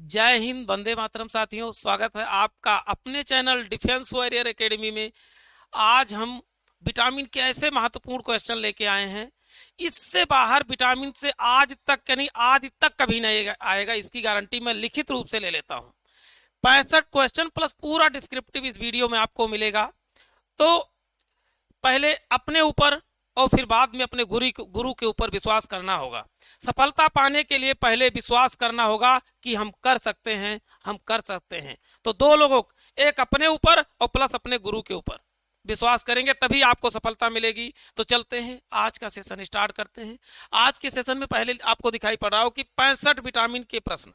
जय हिंद, वंदे मातरम। साथियों, स्वागत है आपका अपने चैनल डिफेंस वॉरियर एकेडमी में। आज हम विटामिन के ऐसे महत्वपूर्ण क्वेश्चन लेके आए हैं, इससे बाहर विटामिन से आज तक यानी आज तक कभी नहीं आएगा, इसकी गारंटी मैं लिखित रूप से ले लेता हूं। 65 क्वेश्चन प्लस पूरा डिस्क्रिप्टिव इस वीडियो में आपको मिलेगा। तो पहले अपने ऊपर और फिर बाद में अपने गुरु के ऊपर विश्वास करना होगा। सफलता पाने के लिए पहले विश्वास करना होगा कि हम कर सकते हैं, हम कर सकते हैं। तो दो लोगों, एक अपने ऊपर और प्लस अपने गुरु के ऊपर विश्वास करेंगे, तभी आपको सफलता मिलेगी। तो चलते हैं, आज का सेशन स्टार्ट करते हैं। आज के सेशन में पहले आपको दिखाई पड़ रहा हो कि 65 विटामिन के प्रश्न।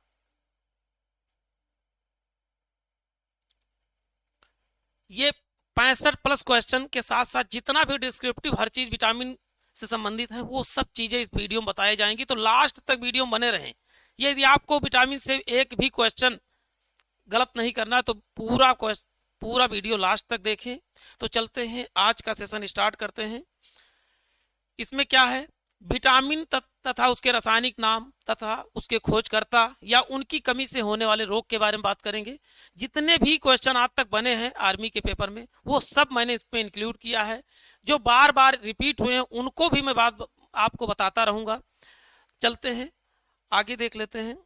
ये 65 प्लस क्वेश्चन के साथ साथ जितना भी डिस्क्रिप्टिव हर चीज विटामिन से संबंधित है वो सब चीजें इस वीडियो में बताई जाएंगी। तो लास्ट तक वीडियो में बने रहें। यदि आपको विटामिन से एक भी क्वेश्चन गलत नहीं करना है तो पूरा वीडियो लास्ट तक देखें। तो चलते हैं, आज का सेशन स्टार्ट करते हैं। इसमें क्या है, विटामिन तथा उसके रासायनिक नाम तथा उसके खोजकर्ता या उनकी कमी से होने वाले रोग के बारे में बात करेंगे। जितने भी क्वेश्चन आज तक बने हैं आर्मी के पेपर में वो सब मैंने इसमें इंक्लूड किया है। जो बार बार रिपीट हुए हैं उनको भी मैं बात आपको बताता रहूंगा। चलते हैं, आगे देख लेते हैं।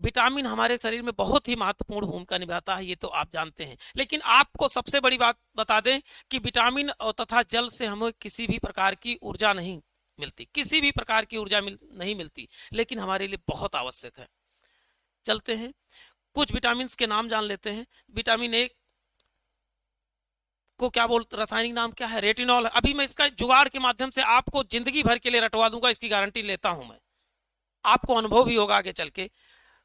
विटामिन हमारे शरीर में बहुत ही महत्वपूर्ण भूमिका निभाता है, ये तो आप जानते हैं। लेकिन आपको सबसे बड़ी बात बता दें कि विटामिन और तथा जल से हमें किसी भी प्रकार की ऊर्जा नहीं मिलती, किसी भी प्रकार की ऊर्जा नहीं मिलती, लेकिन हमारे लिए बहुत आवश्यक है। चलते हैं, कुछ विटामिन के नाम जान लेते हैं। विटामिन ए को क्या बोलते, रासायनिक नाम क्या है, रेटिनॉल। अभी मैं इसका जुगाड़ के माध्यम से आपको जिंदगी भर के लिए रटवा दूंगा, इसकी गारंटी लेता हूं मैं। आपको अनुभव भी होगा आगे चल के।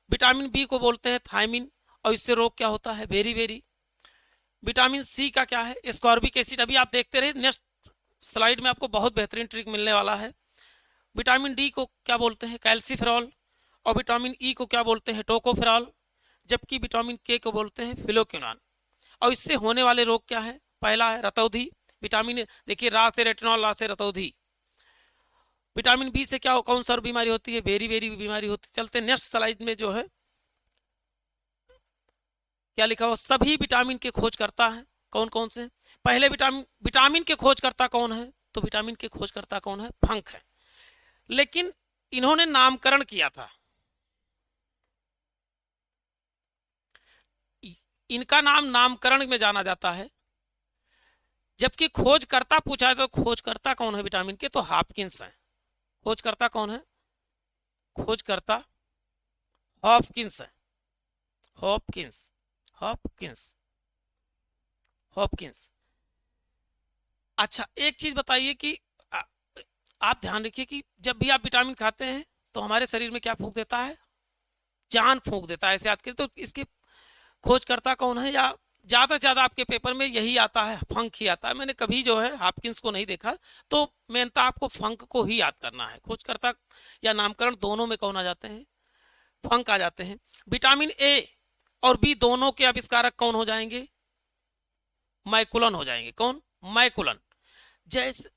विटामिन बी को बोलते हैं थायमिन, और इससे रोग क्या होता है, बेरी बेरी। विटामिन सी का क्या है, एस्कॉर्बिक एसिड। अभी आप देखते रहे, नेक्स्ट स्लाइड में आपको बहुत बेहतरीन ट्रिक मिलने वाला है। विटामिन डी को क्या बोलते हैं, कैल्सीफेरॉल। और विटामिन ई को क्या बोलते हैं, टोकोफेरॉल। जबकि विटामिन के को बोलते हैं फिलोक्विनॉन। और इससे होने वाले रोग क्या है, पहला है रतौधी। विटामिन देखिए, रा से रेटिनॉल, रा से रतौधी। विटामिन बी से क्या कौन सा बीमारी होती है, बेरी बेरी बीमारी होती है। चलते नेक्स्ट स्लाइड में जो है क्या लिखा हो, सभी विटामिन के खोज करता है कौन कौन से। पहले विटामिन के खोजकर्ता कौन है, तो विटामिन के खोजकर्ता कौन है, फंक है। लेकिन इन्होंने नामकरण किया था, इनका नाम नामकरण में जाना जाता है। जबकि खोजकर्ता पूछा है तो खोजकर्ता कौन है विटामिन के, तो हॉपकिंस है। खोजकर्ता कौन है, खोजकर्ता हॉपकिंस है। Hopkins, Hopkins, Hopkins. अच्छा, एक चीज बताइए कि आप ध्यान रखिए कि जब भी आप विटामिन खाते हैं तो हमारे शरीर में क्या फूंक देता है, जान फूंक देता है। ऐसे याद करिए। तो इसके खोजकर्ता कौन है, या ज्यादा से ज्यादा आपके पेपर में यही आता है, फंक ही आता है। मैंने कभी जो है हॉपकिंस को नहीं देखा। तो मेनता आपको फंक को ही याद करना है। खोजकर्ता या नामकरण दोनों में कौन आ जाते हैं, फंक आ जाते हैं। विटामिन ए और बी दोनों के आविष्कारक कौन हो जाएंगे, मैकुलन हो जाएंगे। कौन, मैकुलन। जैसे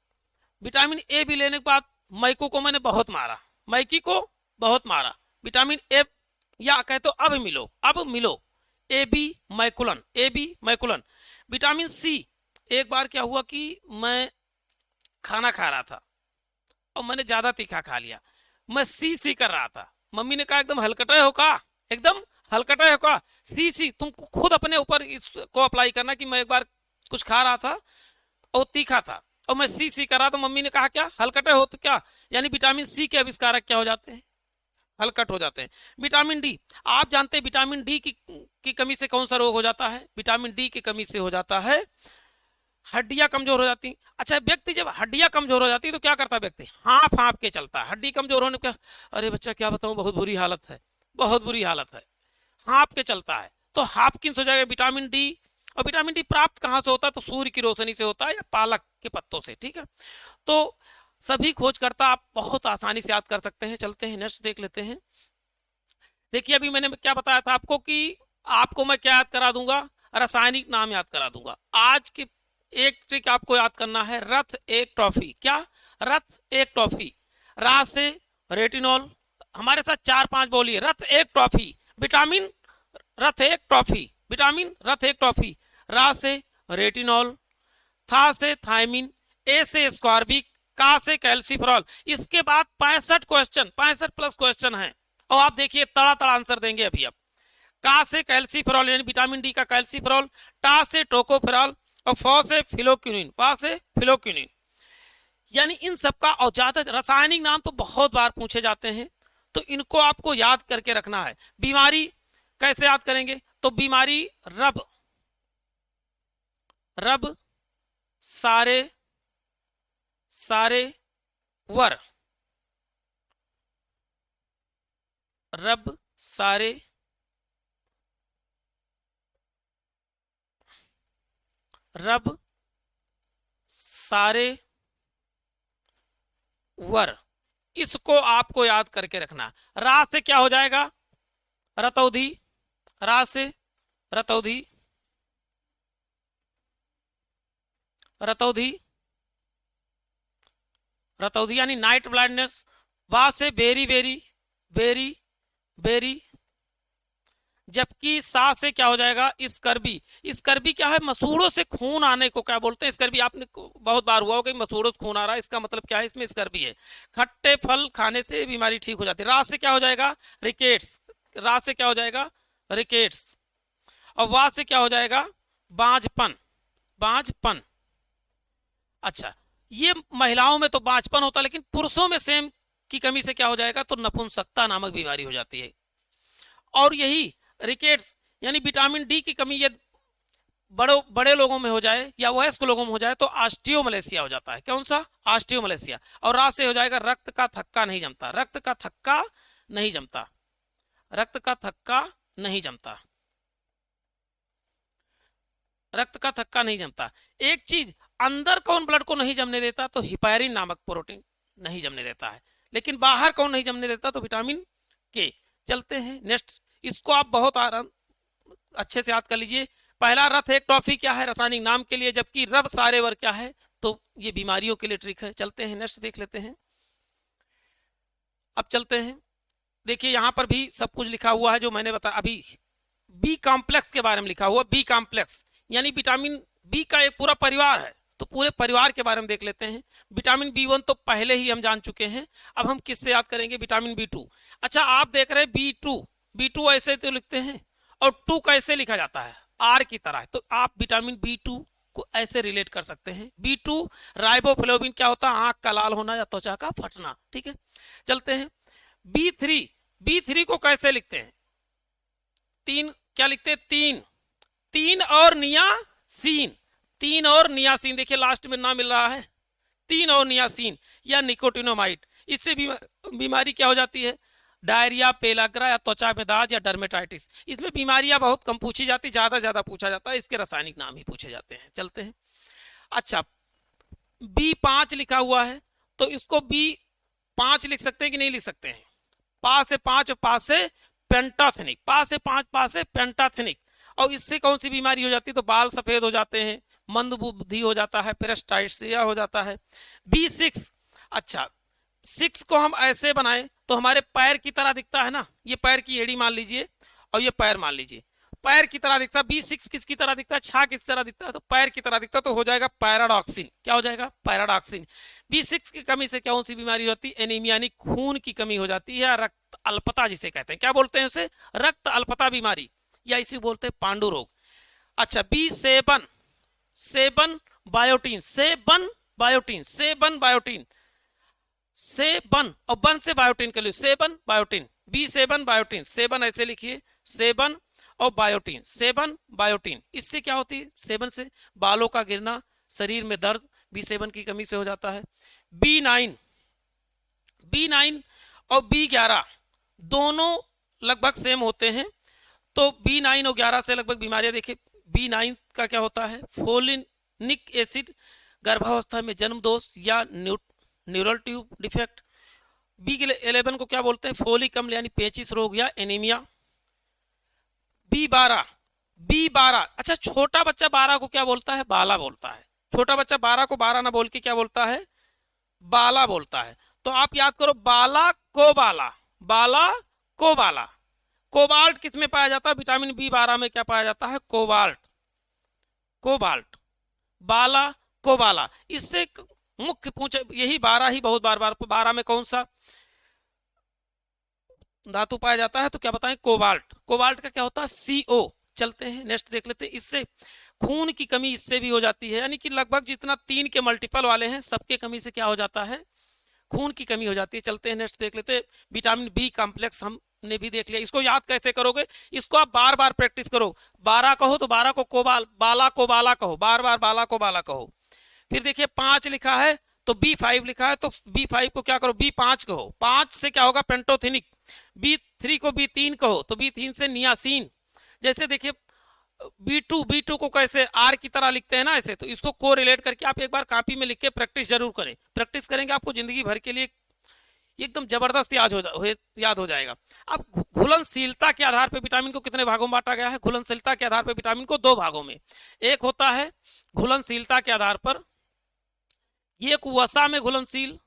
विटामिन ए भी लेने के बाद मैको को मैंने बहुत मारा, मैकी को बहुत मारा। विटामिन ए या कहे तो अब मिलो A B McCollum, A B McCollum. Vitamin C, एक बार क्या हुआ कि मैं खाना खा रहा था और मैंने ज्यादा तीखा खा लिया। मैं सी सी कर रहा था, मम्मी ने कहा एकदम हलकटे हो का, एकदम हलकटे हो का। सी सी तुम खुद अपने ऊपर इसको अप्लाई करना कि मैं एक बार कुछ खा रहा था और तीखा था और मैं सी सी कर रहा, तो मम्मी ने कहा क्या हलकटे हो, तो क्या यानी विटामिन सी के आविष्कारक क्या हो जाते हैं, हलकट हो जाते हैं। विटामिन डी, आप जानते हैं विटामिन डी की कमी से कौन सा रोग हो जाता है, विटामिन डी की कमी से हो जाता है हड्डियां कमजोर हो जाती। अच्छा, व्यक्ति जब हड्डियां कमजोर हो जाती है तो क्या करता है व्यक्ति, हाँफ हाँफ के चलता है। हड्डी कमजोर होने का, अरे बच्चा क्या बताऊं, बहुत बुरी हालत है, बहुत बुरी हालत है, हाँफ के चलता है। तो हाफकिंस हो जाएगा विटामिन डी। और विटामिन डी प्राप्त कहां से होता है, तो सूर्य की रोशनी से होता है या पालक के पत्तों से। ठीक है, तो सभी खोजकर्ता आप बहुत आसानी से याद कर सकते हैं। चलते हैं नेक्स्ट देख लेते हैं। देखिए, अभी मैंने क्या बताया था आपको कि आपको मैं क्या याद करा दूंगा, रासायनिक नाम याद करा दूंगा। आज की एक ट्रिक आपको याद करना है, रथ एक ट्रॉफी। क्या, रथ एक ट्रॉफी। रा से रेटिनॉल, हमारे साथ 4-5 बोलिए। रथ एक ट्रॉफी, विटामिन रथ एक ट्रॉफी, विटामिन रथ एक ट्रॉफी। रा से रेटिनॉल, था से थायमिन, ए से स्कॉर्बिक, का से कैल्सीफेरॉल। इसके बाद 65 क्वेश्चन, 65 प्लस क्वेश्चन है और आप देखिए तड़ा तड़ा आंसर देंगे अभी आप। का से कैल्सीफेरॉल यानी विटामिन डी का कैल्सीफेरॉल, टा से टोकोफेरॉल और फॉ से फिलोक्विनिन, पा से फिलोक्विनिन। यानी इन सबका और ज्यादा रासायनिक नाम तो बहुत बार पूछे जाते हैं, तो इनको आपको याद करके रखना है। बीमारी कैसे याद करेंगे, तो बीमारी रब, रब सारे सारे वर, रब सारे रब सारे वर, इसको आपको याद करके रखना। रा से क्या हो जाएगा, रतौधी, रा से रतौधी, रतौधी, रतौधी यानी नाइट ब्लाइंडनेस। वा से बेरी बेरी, बेरी बेरी, जबकि सा से क्या हो जाएगा, स्कर्बी। स्कर्बी क्या है, मसूड़ों से खून आने को क्या बोलते हैं, स्कर्बी। आपने बहुत बार हुआ होगा कि मसूड़ों से खून आ रहा है, इसका मतलब क्या है, इसमें स्कर्बी है। खट्टे फल खाने से बीमारी ठीक हो जाती है। रा से क्या हो जाएगा, रिकेट्स, रा से क्या हो जाएगा, रिकेट्स। और वा से क्या हो जाएगा, बांझपन, बांझपन। अच्छा, ये महिलाओं में तो बांझपन होता है, लेकिन पुरुषों में सेम की कमी से क्या हो जाएगा, तो नपुंसकता नामक बीमारी हो जाती है। और यही रिकेट्स यानी विटामिन डी की कमी यदि बड़े लोगों में हो जाए या वयस्क लोगों में हो जाए तो ऑस्टियोमलेशिया हो जाता है। कौन सा, ऑस्टियोमलेशिया। और रा से हो जाएगा रक्त का थक्का नहीं जमता, रक्त का थक्का नहीं जमता, रक्त का थक्का नहीं जमता, रक्त का थक्का नहीं जमता। एक चीज अंदर कौन ब्लड को नहीं जमने देता, तो हिपैरिन नामक प्रोटीन नहीं जमने देता है। लेकिन बाहर कौन नहीं जमने देता, तो विटामिन के। चलते हैं नेक्स्ट, इसको आप बहुत आराम अच्छे से याद कर लीजिए। पहला रथ एक ट्रॉफी क्या है, रासायनिक नाम के लिए, जबकि रब सारे वर क्या है, तो ये बीमारियों के लिए ट्रिक है। चलते हैं नेक्स्ट देख लेते हैं। अब चलते हैं, देखिए यहां पर भी सब कुछ लिखा हुआ है जो मैंने बताया अभी। बी कॉम्प्लेक्स के बारे में लिखा हुआ, बी कॉम्प्लेक्स यानी विटामिन बी का एक पूरा परिवार है, तो पूरे परिवार के बारे में देख लेते हैं। विटामिन बी1 तो पहले ही हम जान चुके हैं, अब हम किससे याद करेंगे, विटामिन बी2। अच्छा, आप देख रहे हैं बी2, बी2 ऐसे तो लिखते हैं, और 2 कैसे लिखा जाता है, आर की तरह। तो आप विटामिन बी2 को ऐसे रिलेट कर सकते हैं। बी2 राइबोफ्लेविन क्या होता है, आंख का लाल होना या त्वचा का फटना। ठीक है, चलते हैं। बी3, बी3 को कैसे लिखते हैं, तीन क्या लिखते हैं, तीन, तीन और नियासीन, तीन और नियासीन। देखिए लास्ट में ना मिल रहा है, तीन और नियासीन या निकोटिनोमाइड। इससे बीमारी क्या हो जाती है, डायरिया, पेलाग्रा या त्वचा में दाग या डर्मेटाइटिस। इसमें बीमारियां बहुत कम पूछी जाती, ज्यादा पूछा जाता है, इसके रासायनिक नाम ही पूछे जाते हैं। चलते हैं। अच्छा, बी5 लिखा हुआ है, तो इसको बी5 लिख सकते हैं कि नहीं लिख सकते हैं, पा से 5, पा से पेंटाथेनिक, पा से 5, पा से पेंटाथेनिक। और इससे कौन सी बीमारी हो जाती है, तो बाल सफेद हो जाते हैं, मंद बुद्धि हो जाता है, पेरिस्टाल्सिया हो जाता है। बी6, अच्छा 6 को हम ऐसे बनाए तो हमारे पैर की तरह दिखता है ना, ये पैर की एड़ी मान लीजिए और ये पैर मान लीजिए, पैर की तरह दिखता है। बी6 किसकी तरह दिखता है, छा किस तरह दिखता है, तो पैर की तरह दिखता है, तो हो जाएगा पैराडॉक्सिन। क्या हो जाएगा, पैराडॉक्सिन। बी6 की कमी से कौन सी बीमारी होती है, एनीमिया यानी खून की कमी हो जाती है, रक्त अल्पता जिसे कहते हैं। क्या बोलते हैं उसे, रक्त अल्पता बीमारी, या इसी बोलते हैं पांडु रोग। अच्छा, बी7, 7 बायोटीन, 7 बायोटीन, 7 बायोटीन, 7 और 1 से बायोटीन के लिए 7 बायोटीन, बी7 बायोटीन, 7 ऐसे लिखिए, 7 और बायोटीन, 7 बायोटीन। इससे क्या होती है, 7 से बालों का गिरना, शरीर में दर्द, बी7 की कमी से हो जाता है। बी9, बी9 और बी11 दोनों लगभग सेम होते हैं, तो बी9 और 11 से लगभग बीमारियां। देखिए बी9 का क्या होता है, फोलिनिक एसिड, गर्भावस्था में जन्म दोष या न्यूरल ट्यूब डिफेक्ट। बी11 को क्या बोलते हैं, फोलिक अम्ल यानी पेचिस रोग या एनीमिया। बी12, बी12, अच्छा छोटा बच्चा 12 को क्या बोलता है, बाला बोलता है। छोटा बच्चा 12 को 12 ना बोल के क्या बोलता है, बाला बोलता है। तो आप याद करो, बाला को बाला, बाला, कोबाला। कोबाल्ट किस में पाया जाता है? विटामिन बी 12 में क्या पाया जाता है? Cobalt, cobalt. बाला, कोबाला। इससे मुख्य पूछ यही 12 ही बहुत बार बार 12 में कौन सा धातु पाया जाता है? तो क्या बताएं? कोबाल्ट। कोबाल्ट का क्या होता है? CO। चलते हैं नेक्स्ट देख लेते हैं। इससे खून की कमी इससे भी हो जाती है, यानी कि लगभग जितना 3 के मल्टीपल वाले हैं सबके कमी से क्या हो जाता है? खून की कमी हो जाती है। चलते हैं नेक्स्ट देख लेते हैं। विटामिन बी कॉम्प्लेक्स हमने भी देख लिया। इसको याद कैसे करोगे? इसको आप बार बार प्रैक्टिस करो। 12 कहो तो 12 को बाला को बाला कहो, बार बार बाला को बाला कहो। फिर देखिए 5 लिखा है तो B5 लिखा है, तो B5 को क्या करो? B5 कहो। 5 से क्या होगा? पेंटोथेनिक। B3 को B3 कहो तो B3 से नियासिन। जैसे देखिए B2 को कैसे आर की तरह लिखते हैं ना, ऐसे। तो इसको को रिलेट करके आप एक बार कॉपी में लिख के प्रैक्टिस जरूर करें। प्रैक्टिस करेंगे आपको जिंदगी भर के लिए एकदम जबरदस्त याद हो जाएगा। अब घुलनशीलता के आधार पर विटामिन को कितने भागों में बांटा गया है? घुलनशीलता के आधार पर विटामिन को 2 भागों में। एक होता है घुलनशीलता के आधार पर, एक वसा में घुलनशील,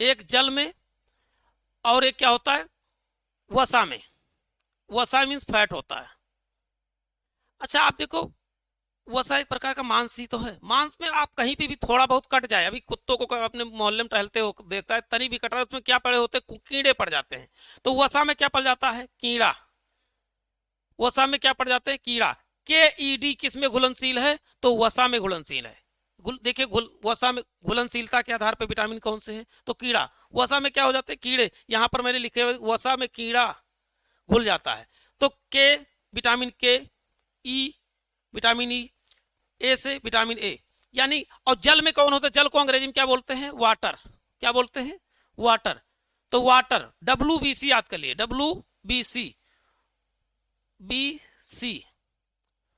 एक जल में, और एक क्या होता है? वसा में। वसा मीन्स फैट होता है। अच्छा आप देखो, वसा एक प्रकार का मांस ही तो है। मांस में आप कहीं पे भी थोड़ा बहुत कट जाए, अभी कुत्तों को अपने मोहल्ले में टहलते हो देखता है, तनी भी कट रहा है, उसमें क्या पड़े होते हैं? कीड़े पड़ जाते हैं। तो वसा में क्या पड़ जाता है? कीड़ा। वसा में क्या पड़ जाते हैं? कीड़ा। KED किस में घुलनशील है? तो वसा में घुलनशील है। देखिए वसा में घुलनशीलता के आधार पर विटामिन कौन से हैं? तो कीड़ा। वसा में क्या हो जाते हैं? कीड़े। यहां पर मैंने लिखे हुए वसा में कीड़ा घुल जाता है। तो विटामिन के, ई विटामिन ई, ए से विटामिन ए, यानी। और जल में कौन होता है? जल को अंग्रेजी में क्या बोलते हैं? वाटर। क्या बोलते हैं? वाटर। तो वाटर WBC याद कर लिए, WBC, BC।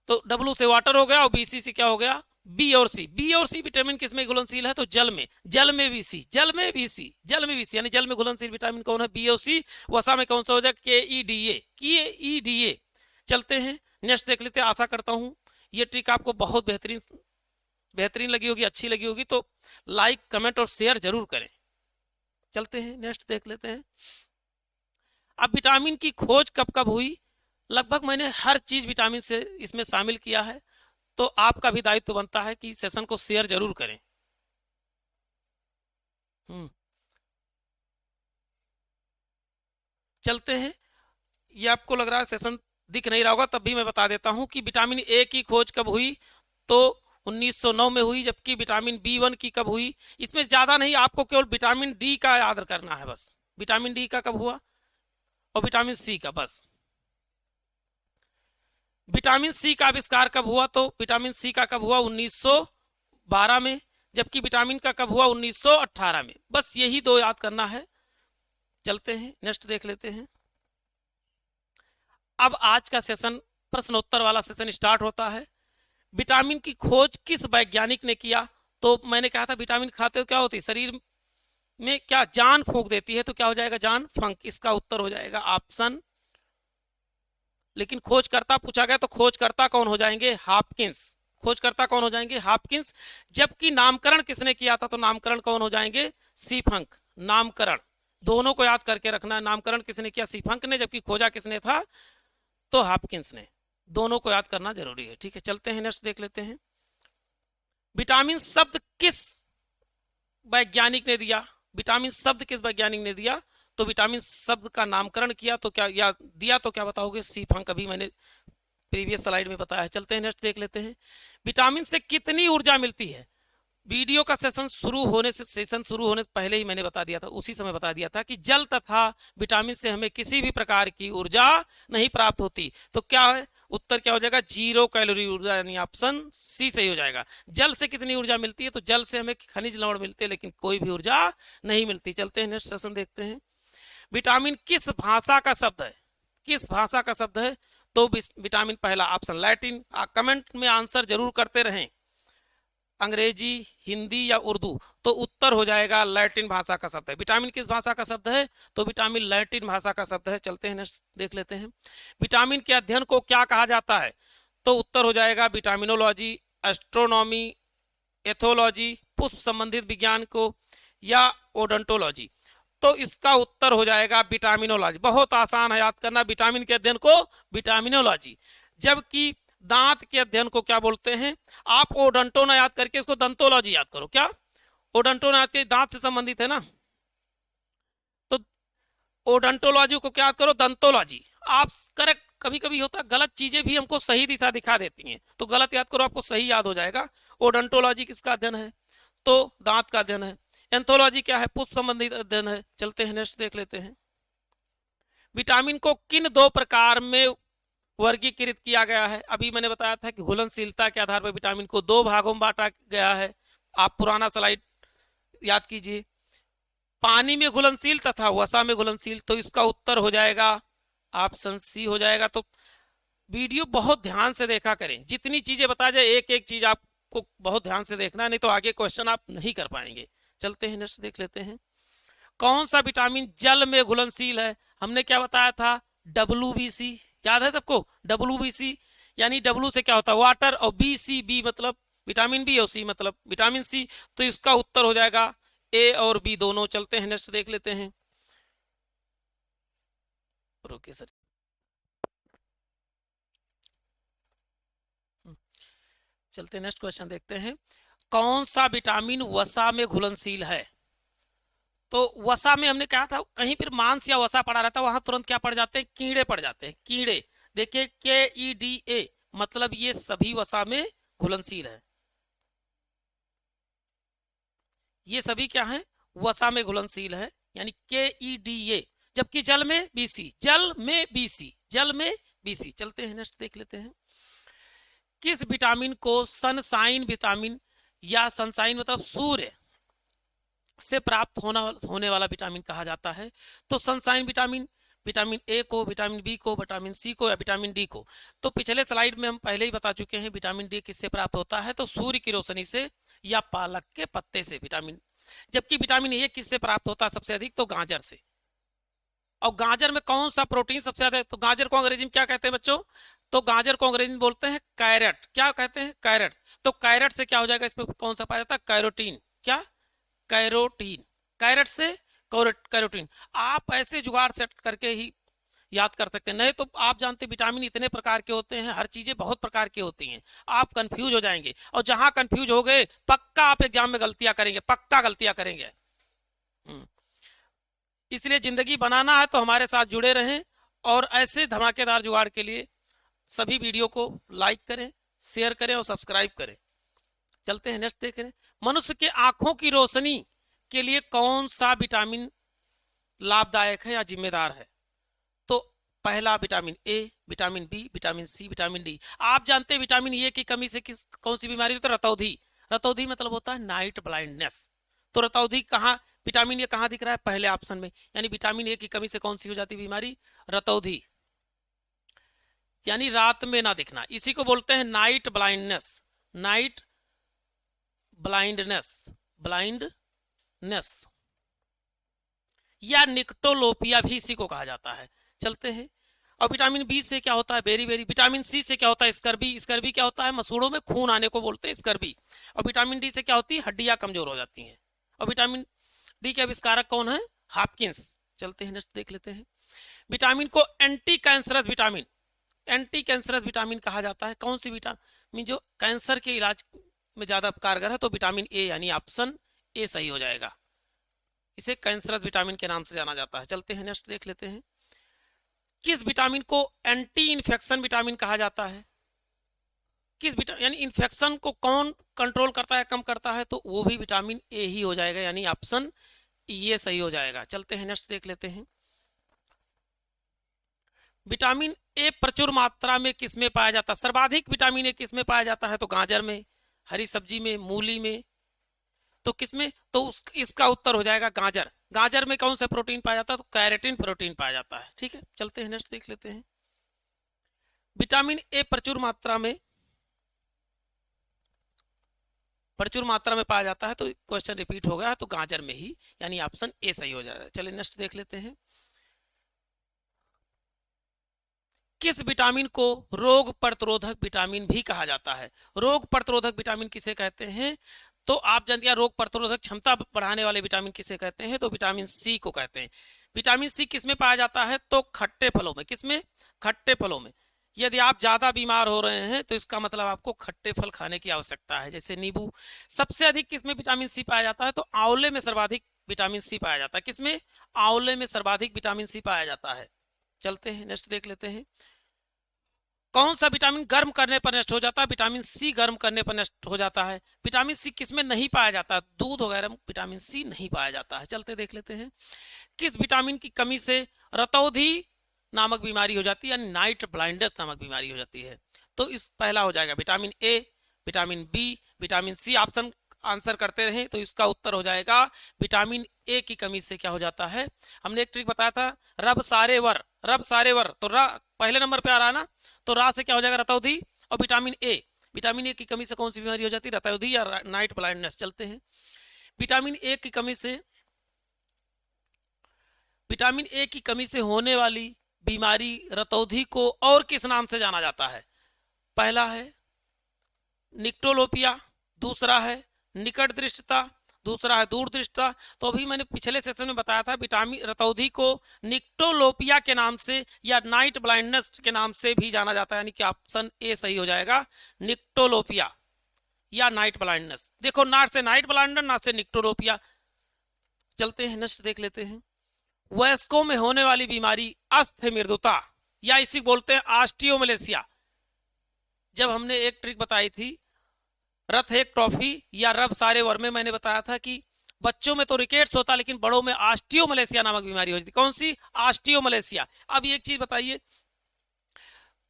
तो W से वाटर हो गया और BC से क्या हो गया? बी और सी विटामिन किस में घुलनशील है? तो जल में। जल में भी सी, जल में भी सी, जल में भी सी, यानी जल में घुलनशील विटामिन कौन है? बी और सी। वसा में कौन सा हो जाएगा? KEDA। चलते हैं नेक्स्ट देख लेते हैं। आशा करता हूं ये ट्रिक आपको बहुत बेहतरीन लगी होगी, अच्छी लगी होगी। तो लाइक, कमेंट और शेयर जरूर करें। चलते हैं नेक्स्ट देख लेते हैं। अब विटामिन की खोज कब कब हुई? लगभग मैंने हर चीज विटामिन से इसमें शामिल किया है, तो आपका भी दायित्व बनता है कि सेशन को शेयर जरूर करें। चलते हैं। ये आपको लग रहा है सेशन दिख नहीं रहा होगा, तब भी मैं बता देता हूं कि विटामिन ए की खोज कब हुई? तो 1909 में हुई। जबकि विटामिन B1 की कब हुई? इसमें ज्यादा नहीं, आपको केवल विटामिन डी का याद करना है बस। विटामिन डी का कब हुआ और विटामिन सी का, बस। विटामिन सी का आविष्कार कब हुआ? तो विटामिन सी का कब हुआ? 1912 में। जबकि विटामिन का कब हुआ? 1918 में। बस यही 2 याद करना है। चलते हैं नेक्स्ट देख लेते हैं। अब आज का सेशन प्रश्नोत्तर वाला सेशन स्टार्ट होता है। विटामिन की खोज किस वैज्ञानिक ने किया? तो मैंने कहा था विटामिन खाते हो क्या होती है? शरीर में क्या जान फूंक देती है, तो क्या हो जाएगा? जान फंक। इसका उत्तर हो जाएगा ऑप्शन। लेकिन खोजकर्ता पूछा गया तो खोजकर्ता कौन हो जाएंगे? हापकिंस। खोजकर्ता कौन हो जाएंगे? हापकिंस। जबकि नामकरण किसने किया था? तो नामकरण कौन हो जाएंगे? सीफंक। नामकरण दोनों को याद करके रखना। नामकरण किसने किया? सीफंक ने। जबकि खोजा किसने था? तो हापकिंस ने। दोनों को याद करना जरूरी है। ठीक है, चलते हैं नेक्स्ट देख लेते हैं। विटामिन शब्द किस वैज्ञानिक ने दिया? विटामिन शब्द किस वैज्ञानिक ने दिया? तो विटामिन शब्द का नामकरण किया तो क्या या दिया तो क्या बताओगे? सीफंक। अभी मैंने प्रीवियस स्लाइड में बताया है। चलते हैं नेक्स्ट देख लेते हैं। विटामिन से कितनी ऊर्जा मिलती है? वीडियो का सेशन शुरू होने से पहले ही मैंने बता दिया था, उसी समय बता दिया था कि जल तथा विटामिन से हमें किसी भी प्रकार की ऊर्जा नहीं प्राप्त होती। तो क्या है उत्तर? क्या हो जाएगा? 0 कैलोरी ऊर्जा, यानी ऑप्शन सी सही हो जाएगा। जल से कितनी ऊर्जा मिलती है? तो जल से हमें खनिज लवण मिलते हैं, लेकिन कोई भी ऊर्जा नहीं मिलती। चलते हैं नेक्स्ट सेशन देखते हैं। विटामिन किस भाषा का शब्द है? किस भाषा का शब्द है? तो विटामिन पहला ऑप्शन लैटिन। कमेंट में आंसर जरूर करते रहें, अंग्रेजी, हिंदी या उर्दू। तो उत्तर हो जाएगा लैटिन भाषा का शब्द है। विटामिन किस भाषा का शब्द है? तो विटामिन लैटिन भाषा का शब्द है। चलते हैं नेक्स्ट देख लेते हैं। विटामिन के अध्ययन को क्या कहा जाता है? तो उत्तर हो जाएगा विटामिनोलॉजी, एस्ट्रोनॉमी, एथोलॉजी, पुष्प संबंधित विज्ञान को, या ओडोंटोलॉजी। तो इसका उत्तर हो जाएगा विटामिनोलॉजी। बहुत आसान है याद करना, विटामिन के अध्ययन को विटामिनोलॉजी, जबकि दांत के अध्ययन को क्या बोलते हैं? आप ओडोंटो याद करके इसको दंतोलॉजी याद करो। क्या ओडोंटो याद के दांत से संबंधित है ना, तो ओडोंटोलॉजी को क्या याद करो? दंतोलॉजी। आप करेक्ट, कभी कभी होता है गलत चीजें भी हमको सही दिशा दिखा देती हैं, तो गलत याद करो, आपको सही याद हो जाएगा। ओडोंटोलॉजी किसका अध्ययन है? तो दांत का अध्ययन है। एंथोलॉजी क्या है? पुष्प संबंधित अध्ययन है। चलते हैं नेक्स्ट देख लेते हैं। विटामिन को किन दो प्रकार में वर्गीकृत किया गया है? अभी मैंने बताया था कि घुलनशीलता के आधार पर विटामिन को दो भागों में बांटा गया है। आप पुराना स्लाइड याद कीजिए, पानी में घुलनशील तथा वसा में घुलनशील, तो इसका उत्तर हो जाएगा ऑप्शन सी हो जाएगा। तो वीडियो बहुत ध्यान से देखा करें, जितनी चीजें बताया जाए एक एक चीज आपको बहुत ध्यान से देखना, नहीं तो आगे क्वेश्चन आप नहीं कर पाएंगे। चलते हैं नेक्स्ट देख लेते हैं। कौन सा विटामिन जल में घुलनशील है? हमने क्या बताया था? WBC, याद है सबको? WBC यानी W से क्या होता है? वाटर, और बी मतलब विटामिन बी, और सी मतलब विटामिन सी, तो इसका उत्तर हो जाएगा ए और बी दोनों। चलते हैं नेक्स्ट देख लेते हैं। ओके सर, चलते नेक्स्ट क्वेश्चन देखते हैं। कौन सा विटामिन वसा में घुलनशील है? तो वसा में हमने कहा था, कहीं पर मांस या वसा पड़ा रहता है वहां तुरंत क्या पड़ जाते हैं? कीड़े पड़ जाते हैं, कीड़े। देखिए KEDA मतलब ये सभी वसा में घुलनशील है। ये सभी क्या है? वसा में घुलनशील है, यानी KEDA। जबकि जल में BC, जल में BC, जल में BC। चलते हैं नेक्स्ट देख लेते हैं। किस विटामिन को सनसाइन विटामिन या सनसाइन मतलब सूर्य से प्राप्त होने वाला विटामिन कहा जाता है? तो सनसाइन विटामिन, विटामिन ए को, विटामिन बी को, विटामिन सी को, या विटामिन डी को? तो पिछले स्लाइड में हम पहले ही बता चुके हैं विटामिन डी किससे प्राप्त होता है? तो सूर्य की रोशनी से या पालक के पत्ते से विटामिन। जबकि विटामिन ए किससे प्राप्त होता है सबसे अधिक? तो गाजर से। और गाजर में कौन सा प्रोटीन सबसे ज्यादा है? तो गाजर को अंग्रेजी में क्या कहते हैं बच्चों? तो गाजर को अंग्रेजी में बोलते हैं कैरेट। क्या कहते हैं? कैरेट। तो कैरेट से क्या हो जाएगा? इसमें कौन सा पाया जाता है? कैरोटीन। क्या? कैरोटीन। कैरेट से कैरोटीन। आप ऐसे जुगाड़ सेट करके ही याद कर सकते हैं, नहीं तो आप जानते विटामिन इतने प्रकार के होते हैं, हर चीजें बहुत प्रकार की होती हैं, आप कंफ्यूज हो जाएंगे। और जहां कंफ्यूज हो गए पक्का आप एग्जाम में गलतियां करेंगे, पक्का गलतियां करेंगे। इसलिए जिंदगी बनाना है तो हमारे साथ जुड़े रहें, और ऐसे धमाकेदार जुगाड़ के लिए सभी वीडियो को लाइक करें, शेयर करें और सब्सक्राइब करें। चलते हैं नेक्स्ट देख रहे हैं। मनुष्य के आंखों की रोशनी के लिए कौन सा विटामिन लाभदायक है या जिम्मेदार है? तो पहला vitamin A, vitamin B, vitamin C, vitamin D. आप जानते हैं विटामिन ए की कमी से कौन सी बीमारी होती है? रतौंधी। रतौंधी मतलब होता है नाइट ब्लाइंडनेस। तो रतौंधी कहाँ, विटामिन ए कहाँ दिख रहा है? पहले ऑप्शन में, यानी विटामिन ए की कमी से कौन सी हो जाती बीमारी? रतौंधी, यानी रात में ना दिखना। इसी को बोलते हैं night blindness. Night blindness, blindness या निक्टोलोपिया भी इसी को कहा जाता है। चलते हैं। और विटामिन बी से क्या होता है? Berry berry. विटामिन सी से क्या होता है? स्कर्बी। स्कर्बी क्या होता है? मसूड़ों में खून आने को बोलते हैं स्कर्बी। और विटामिन डी से क्या होती है? हड्डियां कमजोर हो जाती हैं। और विटामिन डी के आविष्कारक कौन है? हॉपकिंस। चलते हैं नेक्स्ट देख लेते हैं। विटामिन को anti cancerous vitamin, anti cancerous vitamin कहा जाता है। कौन सी विटामिन जो कैंसर के इलाज में ज्यादा कारगर है? तो विटामिन ए, यानी ऑप्शन ए सही हो जाएगा। इसे कैंसरस विटामिन के नाम से जाना जाता है। चलते हैं नेक्स्ट देख लेते हैं। किस विटामिन को एंटी इन्फेक्शन विटामिन कहा जाता है? किस विटामिन, यानी इन्फेक्शन को कौन कंट्रोल करता है, कम करता है? तो वो भी विटामिन ए ही हो जाएगा, यानी ऑप्शन ये सही हो जाएगा। चलते हैं नेक्स्ट देख लेते हैं। विटामिन ए प्रचुर मात्रा में किस में पाया जाता है? सर्वाधिक विटामिन ए किस में पाया जाता है? तो गाजर में, हरी सब्जी में, मूली में। तो किसमें? तो इसका उत्तर हो जाएगा गाजर। गाजर में कौन सा प्रोटीन पाया जाता है? तो कैरेटिन प्रोटीन पाया जाता है। ठीक है, चलते हैं नेक्स्ट देख लेते हैं। विटामिन ए प्रचुर मात्रा में पाया जाता है, तो क्वेश्चन रिपीट हो गया, तो गाजर में ही, यानी ऑप्शन ए सही हो जाएगा। चलिए नेक्स्ट देख लेते हैं। किस विटामिन को रोग प्रतिरोधक विटामिन भी कहा जाता है? रोग प्रतिरोधक विटामिन किसे कहते हैं? तो आप जानते हैं रोग प्रतिरोधक क्षमता बढ़ाने वाले विटामिन किसे कहते हैं, तो विटामिन सी को कहते हैं। विटामिन सी किसमें पाया जाता है, तो खट्टे फलों में। किसमें, खट्टे फलों में। यदि आप ज्यादा बीमार हो रहे हैं तो इसका मतलब आपको खट्टे फल खाने की आवश्यकता है, जैसे नींबू। सबसे अधिक किसमें विटामिन सी पाया जाता है, तो आंवले में सर्वाधिक विटामिन सी पाया जाता है। किसमें, आंवले में सर्वाधिक विटामिन सी पाया जाता है। चलते हैं नेक्स्ट देख लेते हैं। कौन सा विटामिन गर्म करने पर नष्ट हो जाता है, विटामिन सी गर्म करने पर नष्ट हो जाता है। विटामिन सी किसमें नहीं पाया जाता, दूध वगैरह में विटामिन सी नहीं पाया जाता है। चलते देख लेते हैं। किस विटामिन की कमी से रतौंधी नामक बीमारी हो जाती है, यानी नाइट ब्लाइंडनेस नामक बीमारी हो जाती है। तो इस पहला हो जाएगा vitamin A, vitamin B, vitamin C. Option answer करते रहे तो इसका उत्तर हो जाएगा विटामिन ए की कमी से क्या हो जाता है। हमने एक ट्रिक बताया था, रब सारे वर, रब सारे वर, तो पहले नंबर पे आ रहा है ना, तो रा से क्या हो जाएगा, रतौंधी। और विटामिन ए की कमी से कौन सी बीमारी हो जाती है, रतौंधी या नाइट ब्लाइंडनेस। चलते हैं। विटामिन ए की कमी से, विटामिन ए की कमी से होने वाली बीमारी रतौंधी को और किस नाम से जाना जाता है। पहला है निक्टोलोपिया, दूसरा है निकट दृष्टता, दूसरा है दूर दृष्टता। तो अभी मैंने पिछले सेशन में बताया था विटामिन रतौंधी को निक्टोलोपिया के नाम से या नाइट ब्लाइंडनेस के नाम से भी जाना जाता है, यानी कि ऑप्शन ए सही हो जाएगा, निक्टोलोपिया या नाइट ब्लाइंडनेस। देखो, ना से नाइट ब्लाइंडनेस, ना से निक्टोलोपिया। चलते हैं नेक्स्ट देख लेते हैं। वयस्कों में होने वाली बीमारी अस्थि-मृदुता, या इसी बोलते हैं ऑस्टियोमलेशिया। जब हमने एक ट्रिक बताई थी रथ एक ट्रॉफी या रब सारे वर में, मैंने बताया था कि बच्चों में तो रिकेट्स होता, लेकिन बड़ों में ऑस्टियोमलेशिया नामक बीमारी हो जाती। कौन सी, ऑस्टियोमलेशिया। अब एक चीज बताइए,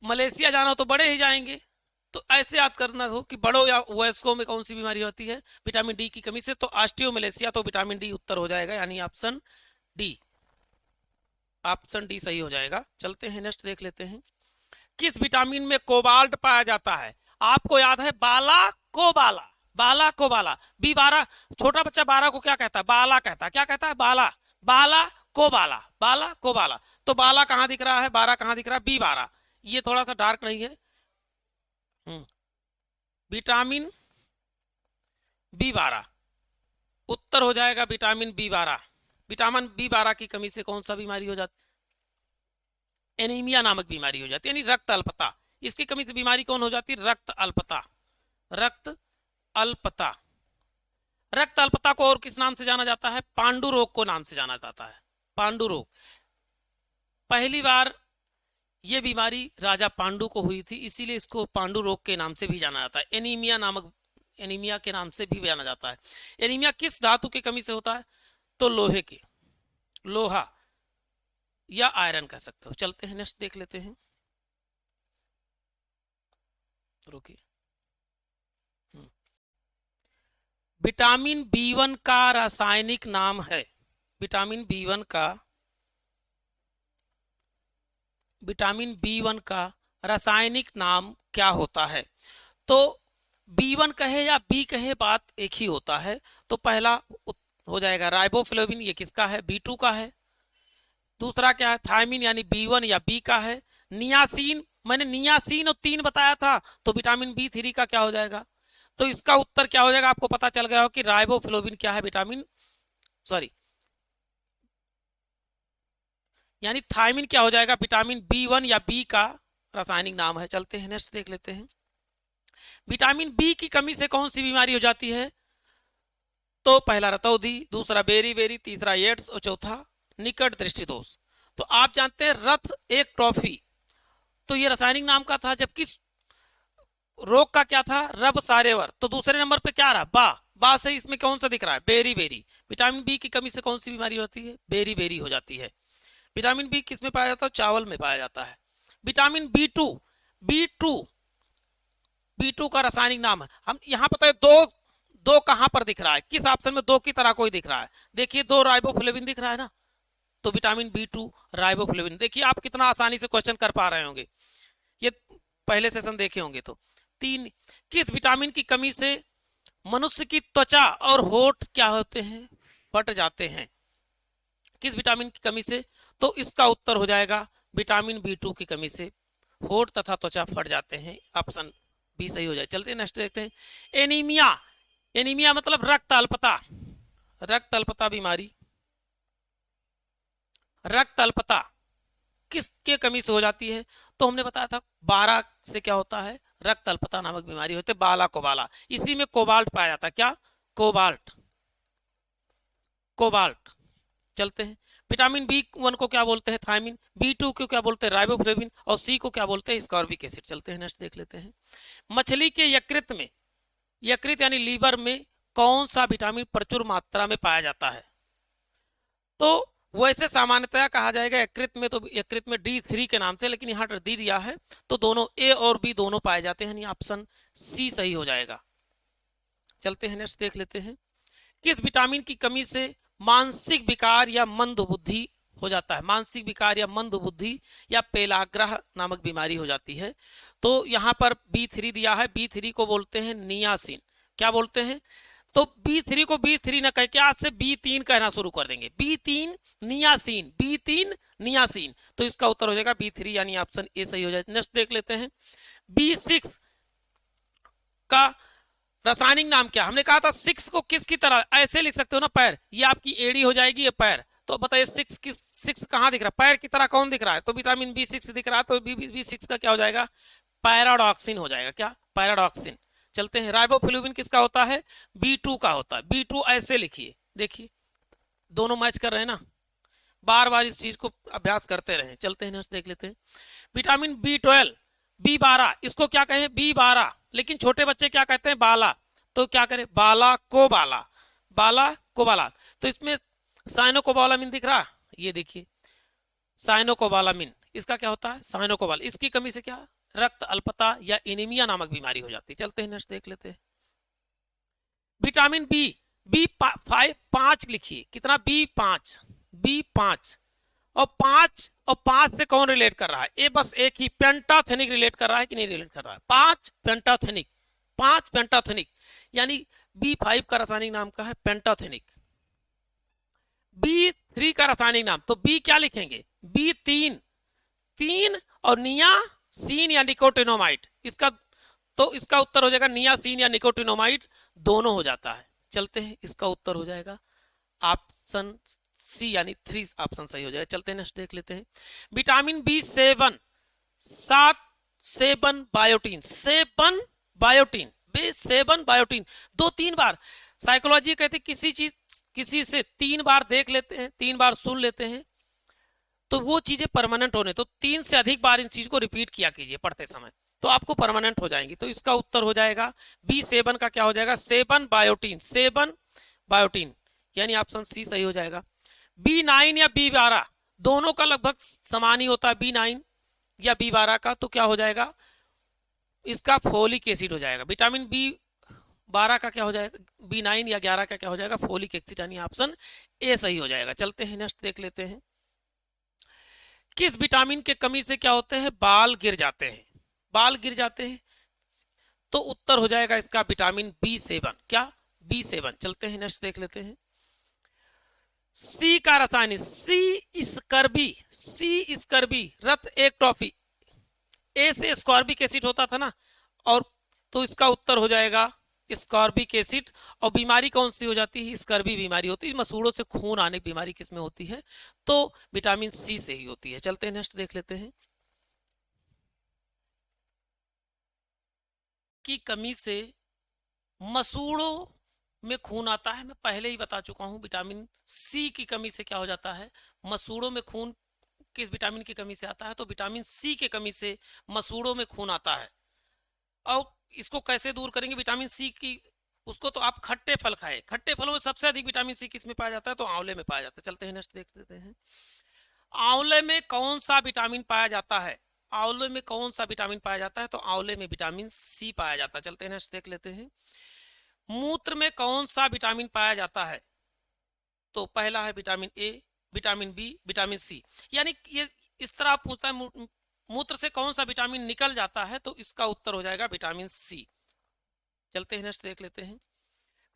मलेशिया जाना हो तो बड़े ही जाएंगे, तो ऐसे याद करना हो कि बड़ों या वयस्कों में कौन सी बीमारी होती है, विटामिन डी की कमी से, तो ऑस्टियोमलेशिया। तो विटामिन डी उत्तर हो जाएगा, यानी ऑप्शन डी, ऑप्शन डी सही हो जाएगा। चलते हैं नेक्स्ट देख लेते हैं। किस विटामिन में कोबाल्ट पाया जाता है। आपको याद है बाला कोबाला, बाला कोबाला। B12, छोटा बच्चा 12 को क्या कहता है, बाला कहता है। क्या कहता है, बाला, बाला कोबाला, बाला कोबाला। तो बाला कहां दिख रहा है, 12 कहां दिख रहा है, B12। ये थोड़ा सा डार्क नहीं है। विटामिन B12 उत्तर हो जाएगा, विटामिन B12। विटामिन B12 की कमी से कौन सा बीमारी हो जाती, एनीमिया नामक बीमारी हो जाती है, यानी रक्त अल्पता। इसकी कमी से बीमारी कौन हो जाती है, रक्त अल्पता, रक्त अल्पता। रक्त अल्पता को और किस नाम से जाना जाता है, पांडु रोग को नाम से जाना जाता है, पांडु रोग। पहली बार यह बीमारी राजा पांडु को हुई थी, इसीलिए इसको पांडु रोग के नाम से भी जाना जाता है। एनीमिया नामक, एनीमिया के नाम से भी जाना जाता है। एनीमिया किस धातु की कमी से होता है, तो लोहे के, लोहा या आयरन कह सकते हो। चलते हैं नेक्स्ट देख लेते हैं। रुकिए। विटामिन B1 का रासायनिक नाम है, विटामिन B1 का, विटामिन B1 का रासायनिक नाम क्या होता है। तो B1 कहे या B कहे, बात एक ही होता है। तो पहला हो जाएगा राइबोफ्लेविन, ये किसका है, B2 का है। दूसरा क्या है, थायमिन, यानी B1 या B का है। नियासिन, मैंने नियासिन और 3 बताया था, तो विटामिन B3 का क्या हो जाएगा। तो इसका उत्तर क्या हो जाएगा, आपको पता चल गया हो कि राइबोफ्लेविन क्या है, विटामिन, सॉरी, यानी थायमिन क्या हो जाएगा, विटामिन B1 या B का रासायनिक नाम है। चलते हैं नेक्स्ट देख लेते हैं। विटामिन B की कमी से कौन सी बीमारी हो जाती है, तो पहला रतौंधी, दूसरा बेरी, तीसरा एड्स और चौथा निकट दृष्टि दोष। तो आप जानते हैं रथ एक ट्रॉफी, तो ये रासायनिक नाम का था, जबकि रोग का क्या था, रब सारेवर। तो दूसरे नंबर पे क्या रहा, बा से इसमें कौन सा दिख रहा है, बेरी। विटामिन बी की कमी से कौन सी बीमारी होती है, बेरी हो जाती है। विटामिन बी किस में पाया जाता है, चावल में पाया जाता है। विटामिन B2 का रासायनिक नाम है, हम यहाँ पता है दो कहां पर दिख रहा है, किस ऑप्शन में दो की तरह कोई दिख रहा है, देखिए 2 राइबोफ्लेविन दिख रहा है ना, तो विटामिन B2 राइबोफ्लेविन। देखिए आप कितना आसानी से क्वेश्चन कर पा रहे होंगे, ये पहले सेशन देखे होंगे। तो 3, किस विटामिन की कमी से मनुष्य की त्वचा और होठ क्या होते हैं, फट जाते हैं, किस विटामिन की कमी से, तो इसका उत्तर हो जाएगा विटामिन B2 की कमी से होठ तथा त्वचा फट जाते हैं, ऑप्शन बी सही हो जाए। चलते हैं नेक्स्ट देखते हैं। एनीमिया एनीमिया मतलब रक्त अल्पता, रक्त अल्पता बीमारी। रक्त अल्पता किसके कमी से हो जाती है? तो हमने बताया था बारा से क्या होता है, रक्त अल्पता नामक बीमारी होती है, बाला कोबाला। इसी में कोबाल्ट पाया जाता है, क्या? Cobalt, cobalt. चलते हैं, विटामिन बी 1 को क्या बोलते हैं? थायमिन। बी 2 को क्या बोलते हैं? राइबोफ्लेविन। और सी को क्या बोलते हैं? Ascorbic acid. चलते हैं नेक्स्ट देख लेते हैं। मछली के यकृत में, यकृत यानी लीवर में कौन सा विटामिन प्रचुर मात्रा में पाया जाता है? तो वैसे सामान्यतया कहा जाएगा यकृत में, तो यकृत में D3 के नाम से, लेकिन यहाँ डी दिया है तो दोनों ए और बी दोनों पाए जाते हैं, ऑप्शन सी सही हो जाएगा। चलते हैं नेक्स्ट देख लेते हैं। किस विटामिन की कमी से मानसिक विकार या मंदबुद्धि हो जाता है? मानसिक विकार या मंदबुद्धि या पेलाग्रह नामक बीमारी हो जाती है। तो यहाँ पर B3 दिया है, B3 को बोलते हैं नियासिन। क्या बोलते हैं? तो B3 को B3 न कह के आज से B3 कहना शुरू कर देंगे। B3 niacin, B3 niacin. तो इसका उत्तर हो जाएगा B3 यानी ऑप्शन ए सही हो जाएगा। नेक्स्ट देख लेते हैं। B6 का रासायनिक नाम क्या? हमने कहा था 6 को किसकी तरह ऐसे लिख सकते हो ना, पैर। ये आपकी एड़ी हो जाएगी, ये पैर। तो बताइए 6 कहां दिख रहा है? पैर की तरह कौन दिख रहा है? तो विटामिन B6 दिख रहा है, तो B6 का क्या हो जाएगा? पैराडॉक्सिन हो जाएगा। क्या? पैराडॉक्सिन। चलते हैं, राइबोफ्लेविन किसका होता है? B2 का होता है। B2 ऐसे लिखिए, देखिए दोनों मैच कर रहे हैं ना, बार बार इस चीज को अभ्यास करते रहे। चलते हैं नेक्स्ट देख लेते हैं। विटामिन B12, B12 इसको क्या कहें? B12, लेकिन छोटे बच्चे क्या कहते हैं? बाला। तो क्या करें? बाला को बाला, बाला को बाला। तो इसमें साइनोकोबालामिन दिख रहा, ये देखिए साइनोकोबालामिन, इसका क्या होता है? साइनोकोबाल। इसकी कमी से क्या? रक्त अल्पता या एनीमिया नामक बीमारी हो जाती है। चलते हैं नेक्स्ट देख लेते हैं। विटामिन B5 लिखिए, कितना? B5, B5 और 5 से कौन रिलेट कर रहा है? ये बस एक ही पेंटाथेनिक रिलेट कर रहा है कि नहीं रिलेट कर रहा है? 5 पेंटाथेनिक, 5 पेंटाथेनिक यानी B5 का रासायनिक नाम का है पेंटाथेनिक। B3 का रासायनिक नाम, तो B क्या लिखेंगे? B3, 3 और नियासिन या निकोटिनोमाइड। इसका तो इसका उत्तर हो जाएगा नियासिन या निकोटिनोमाइड, दोनों हो जाता है। चलते हैं, इसका उत्तर हो जाएगा ऑप्शन सी यानी 3 ऑप्शन सही हो जाएगा। चलते हैं नेक्स्ट देख लेते हैं। Vitamin B7, 7 biotin, 7 biotin, B7 biotin. 2-3 बार साइकोलॉजी कहते किसी चीज किसी से 3 बार देख लेते हैं, 3 बार सुन लेते हैं, तो वो चीजें परमानेंट होने, तो 3 से अधिक बार इन चीज को रिपीट किया कीजिए पढ़ते समय, तो आपको परमानेंट हो जाएंगी। तो इसका उत्तर हो जाएगा B7 का क्या हो जाएगा? 7 बायोटीन, 7 बायोटीन यानी ऑप्शन सी सही हो जाएगा। B9 या B12 दोनों का लगभग समान ही होता है, B9 या B12 का, तो क्या हो जाएगा? इसका फोलिक एसिड हो जाएगा। विटामिन B12 का क्या हो जाएगा? B9 या 11 का क्या हो जाएगा? फोलिक एसिड यानी ऑप्शन ए सही हो जाएगा। चलते हैं नेक्स्ट देख लेते हैं। किस विटामिन के कमी से क्या होते हैं? बाल गिर जाते हैं, बाल गिर जाते हैं। तो उत्तर हो जाएगा इसका विटामिन B7। क्या? B7। चलते हैं नेक्स्ट देख लेते हैं। सी का रासायनिक, सी स्कर्बी, रक्त एक टॉफी। ए से स्कॉर्बिक एसिड होता था ना, और तो इसका उत्तर हो जाएगा स्कॉर्बिक एसिड। और बीमारी कौन सी हो जाती है? स्कर्बी बीमारी होती है। मसूड़ों से खून आने की बीमारी किसमें होती है? तो विटामिन सी से ही होती है। चलते हैं नेक्स्ट देख लेते हैं। की कमी से मसूड़ों में खून आता है, मैं पहले ही बता चुका हूं। विटामिन सी की कमी से क्या हो जाता है? मसूड़ों में खून किस विटामिन की कमी से आता है? तो विटामिन सी की कमी से मसूड़ों में खून आता है। और इसको कैसे दूर करेंगे विटामिन सी की? उसको तो आप खट्टे फल खाए, खट्टे फलों में सबसे अधिक विटामिन सी किस में पाया जाता है? तो आंवले में पाया जाता है। चलते हैं नेक्स्ट देख लेते हैं। आंवले में कौन सा विटामिन पाया जाता है? आंवले में कौन सा विटामिन पाया जाता है? तो आंवले में विटामिन सी पाया जाता है। चलते हैं नेक्स्ट देख लेते हैं। मूत्र में कौन सा विटामिन पाया जाता है? तो पहला है vitamin A, vitamin B, vitamin C. यानी ये इस तरह पूछता है मूत्र से कौन सा विटामिन निकल जाता है, तो इसका उत्तर हो जाएगा विटामिन सी। चलते हैं नेक्स्ट देख लेते हैं।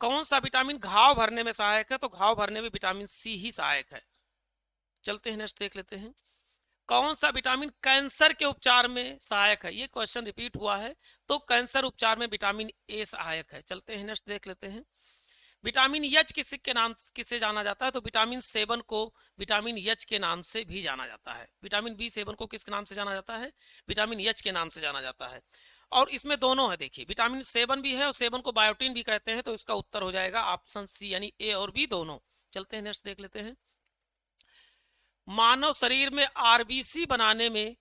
कौन सा विटामिन घाव भरने में सहायक है? तो घाव भरने में विटामिन सी ही सहायक है। चलते हैं नेक्स्ट देख लेते हैं। कौन सा विटामिन कैंसर के उपचार में सहायक है? ये क्वेश्चन रिपीट हुआ है। तो कैंसर उपचार में विटामिन ए सहायक है। चलते हैं नेक्स्ट देख लेते हैं। विटामिन एच किसके नाम किससे जाना जाता है? तो विटामिन 7 को विटामिन एच के नाम से भी जाना जाता है। विटामिन B7 को किस नाम से जाना जाता है? विटामिन एच के नाम से जाना जाता है। और इसमें दोनों है, देखिए विटामिन 7 भी है और 7 को बायोटिन भी कहते हैं। तो इसका उत्तर हो जाएगा ऑप्शन सी, यानी ए और बी दोनों। चलते हैं नेक्स्ट देख लेते हैं। मानव शरीर में आरबीसी बनाने में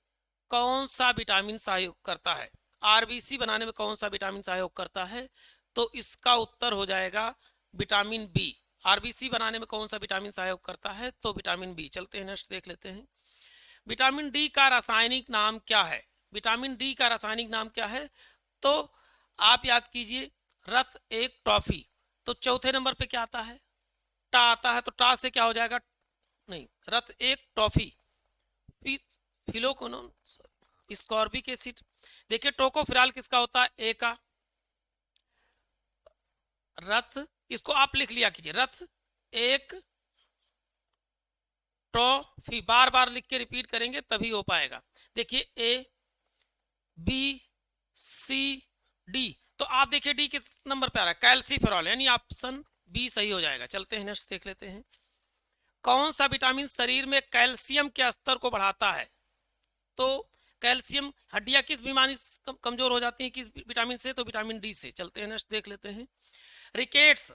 कौन सा विटामिन सहयोग करता है? आरबीसी बनाने में कौन सा विटामिन सहयोग करता है? तो इसका उत्तर हो जाएगा विटामिन बी। आरबीसी बनाने में कौन सा विटामिन सहयोग करता है? तो विटामिन बी। चलते हैं नेक्स्ट देख लेते हैं। विटामिन डी का रासायनिक नाम क्या है? विटामिन डी का रासायनिक नाम क्या है? तो आप याद कीजिए, रथ एक टॉफी। तो चौथे नंबर पे क्या आता है? टा आता है। तो टा से क्या हो जाएगा? नहीं, रथ एक टॉफी। फिलोकोनोन ascorbic acid. देखिए टोकोफिराल किसका होता है? ए का। रथ, इसको आप लिख लिया कीजिए, रथ एक टॉफी। बार बार लिख के रिपीट करेंगे तभी हो पाएगा। देखिए ए बी सी डी। तो आप देखिए डी किस नंबर पे आ रहा है? कैल्सीफेरॉल, यानी ऑप्शन बी सही हो जाएगा। चलते हैं नेक्स्ट देख लेते हैं। कौन सा विटामिन शरीर में कैल्शियम के स्तर को बढ़ाता है? तो कैल्शियम, हड्डियां किस बीमारी से कमजोर हो जाती हैं? किस विटामिन से? तो विटामिन डी से। चलते हैं नेक्स्ट देख लेते हैं। रिकेट्स,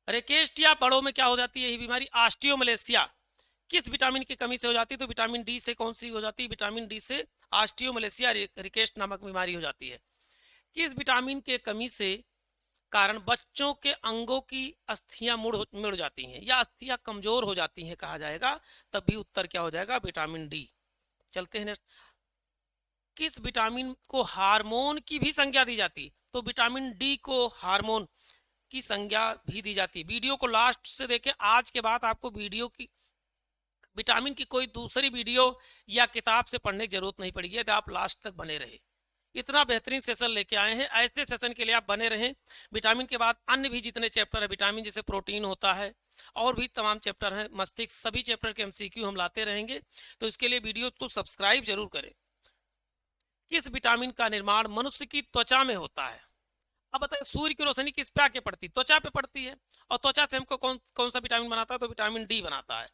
रिकेट्स बड़ों में क्या हो जाती है यही बीमारी? ऑस्टियोमलेशिया किस विटामिन की कमी से हो जाती है? तो विटामिन डी से। कौन सी हो जाती है? विटामिन डी से ऑस्टियोमलेशिया रिकेट्स नामक बीमारी हो जाती है। किस विटामिन के कमी से कारण बच्चों के अंगों की अस्थियां मुड़ जाती हैं या अस्थियां कमजोर हो जाती हैं कहा जाएगा? तब भी उत्तर क्या हो जाएगा? Vitamin D. चलते हैं नेक्स्ट। किस विटामिन को हार्मोन की भी संज्ञा दी जाती? तो विटामिन डी को हार्मोन की संज्ञा भी दी जाती है। वीडियो को लास्ट से देखें। आज के बाद आपको वीडियो की, विटामिन की कोई दूसरी वीडियो या किताब से पढ़ने की जरूरत नहीं पड़ेगी यदि आप लास्ट तक बने रहे। इतना बेहतरीन सेशन लेके आए हैं, ऐसे सेशन के लिए आप बने रहें। विटामिन के बाद अन्य भी जितने चैप्टर है, विटामिन जैसे प्रोटीन होता है और भी तमाम चैप्टर हैं, मस्तिष्क, सभी चैप्टर के एमसीक्यू हम लाते रहेंगे। तो इसके लिए वीडियो को सब्सक्राइब जरूर करें। किस विटामिन का निर्माण मनुष्य की त्वचा में होता है? अब बताइए, सूर्य की रोशनी किस पे आके पड़ती? त्वचा पे पड़ती है। और त्वचा से हमको कौन सा विटामिन बनाता है? तो विटामिन डी बनाता है।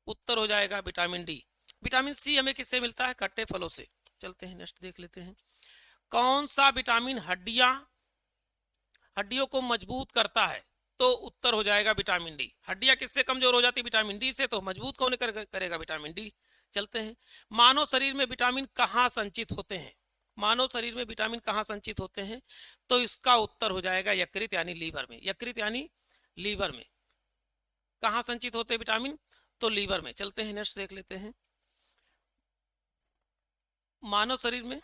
उत्तर हो जाएगा विटामिन डी। विटामिन सी हमें किससे मिलता है? खट्टे फलों से। चलते हैं नेक्स्ट देख लेते हैं। कौन सा विटामिन हड्डियों को मजबूत करता है? तो उत्तर हो जाएगा विटामिन डी। हड्डियां किससे कमजोर हो जाती? विटामिन डी से। तो मजबूत कौन करेगा? Vitamin D. चलते हैं। मानव शरीर में विटामिन कहाँ संचित होते हैं? मानव शरीर में विटामिन कहाँ संचित होते हैं? तो इसका उत्तर हो जाएगा यकृत यानी लीवर में। यकृत यानी लीवर में। कहाँ संचित होते हैं विटामिन? तो लीवर में। चलते हैं नेक्स्ट देख लेते हैं। मानव शरीर में